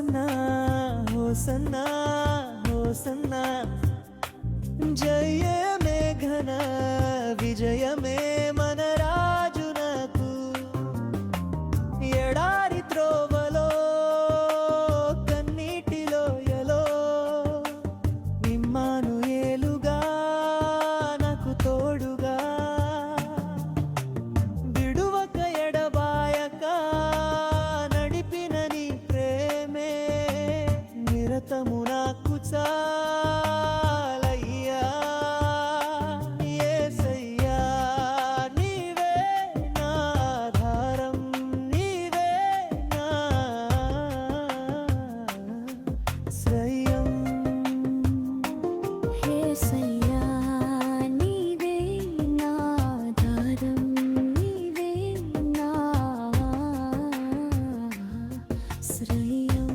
hosanna hosanna hosanna జయమే ఘన విజయమే మన రాజునకు ఎడారి త్రోవలో కన్నీటిలోయలో ఇమ్మానుయేలుగా నాకు తోడుగా విడువక ఎడబాయక నడిపిన నీ ప్రేమే నిరతము నాకు చాలయ్యా యేసయ్యా నీవే నా ఆధారం నీవే నా శ్రయం యేసయ్యా నీవే నా ఆధారం నీవే నా శ్రయం